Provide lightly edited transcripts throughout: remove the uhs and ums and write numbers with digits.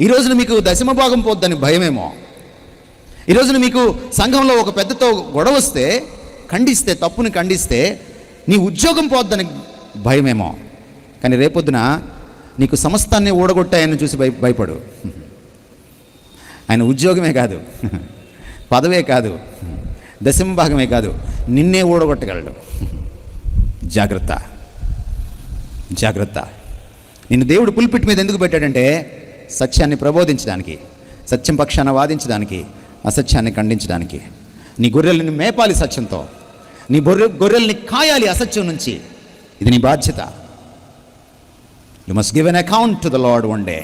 ఈ రోజున మీకు దశమ భాగం పోద్దని భయమేమో. ఈ రోజున మీకు సంఘంలో ఒక పెద్దతో గొడవ వస్తే, ఖండిస్తే, తప్పుని ఖండిస్తే నీ ఉద్యోగం పోద్దని భయమేమో. కానీ రేపొద్దున నీకు సమస్తాన్ని ఊడగొట్టాయని చూసి భయపడు. ఆయన ఉద్యోగమే కాదు, పదవే కాదు, దశమ భాగమే కాదు, నిన్నే ఊడగొట్టగలడు. జాగ్రత్త, జాగ్రత్త. నిన్ను దేవుడు పుల్పిట్ మీద ఎందుకు పెట్టాడంటే సత్యాన్ని ప్రబోధించడానికి, సత్యం పక్షాన వాదించడానికి, అసత్యాన్ని ఖండించడానికి. నీ గొర్రెల్ని మేపాలి సత్యంతో, నీ గొర్రెల్ని కాయాలి అసత్యం నుంచి. ఇది నీ బాధ్యత. You must give an account to the lord one day.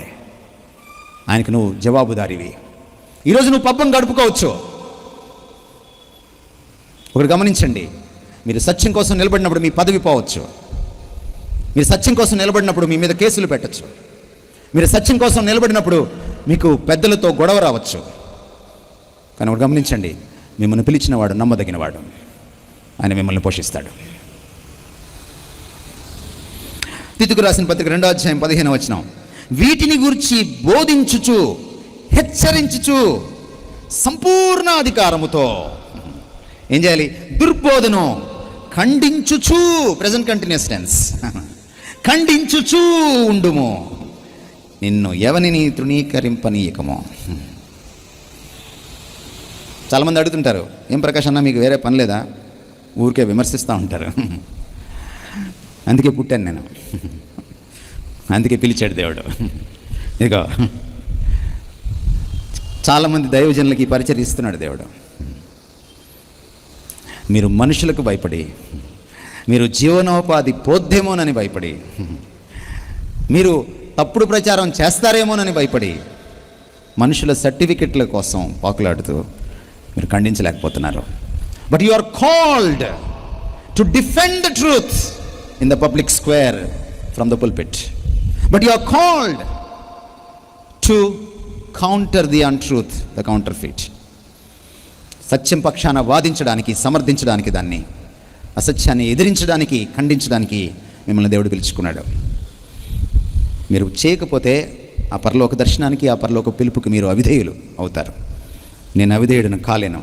ఆయనకు నువ్వు జవాబుదారివి. ఈరోజు నువ్వు పబ్బం గడుపుకోవచ్చు. ఒకటి గమనించండి, మీరు సత్యం కోసం నిలబడినప్పుడు మీ పదవి పోవచ్చు. మీరు సత్యం కోసం నిలబడినప్పుడు మీ మీద కేసులు పెట్టచ్చు. మీరు సత్యం కోసం నిలబడినప్పుడు మీకు పెద్దలతో గొడవ రావచ్చు. కానీ ఒకటి గమనించండి, మిమ్మల్ని పిలిచినవాడు నమ్మదగినవాడు. ఆయన మిమ్మల్ని పోషిస్తాడు. తీతుకు రాసిన పత్రిక 2వ అధ్యాయం 15వ వచనం, వీటిని గురించి బోధించుచు హెచ్చరించుచు సంపూర్ణ అధికారముతో ఏం చేయాలి? దుర్బోధను ఖండించుచు, ప్రెజెంట్ కంటిన్యూస్ టెన్స్, ఖండించుచూ ఉండుము, నిన్ను ఎవనిని తృణీకరింపనీయకము. చాలామంది అడుగుతుంటారు, ఏం ప్రకాష్ అన్న మీకు వేరే పని లేదా? ఊరికే విమర్శిస్తూ ఉంటారు. అందుకే పుట్టాను నేను, అందుకే పిలిచాడు దేవుడు. ఇదిగో చాలామంది దైవజనులకి పరిచయం ఇస్తున్నాడు దేవుడు. మీరు మనుషులకు భయపడి, మీరు జీవనోపాధి పోద్దేమోనని భయపడి, మీరు తప్పుడు ప్రచారం చేస్తారేమోనని భయపడి, మనుషుల సర్టిఫికెట్ల కోసం పాకులాడుతూ మీరు ఖండించలేకపోతున్నారు. But you are called to defend the truth in the public square from the pulpit. But you are called to counter the untruth, the counterfeit. సత్యం పక్షాన వాదించడానికి, సమర్థించడానికి, దాన్ని అసత్యాన్ని ఎదిరించడానికి, ఖండించడానికి మిమ్మల్ని దేవుడు పిలుచుకున్నాడు. మీరు చేయకపోతే ఆ పరలోక దర్శనానికి, ఆ పరలోక పిలుపుకి మీరు అవిధేయులు అవుతారు. నేను అవిధేయుడిని కాలేను.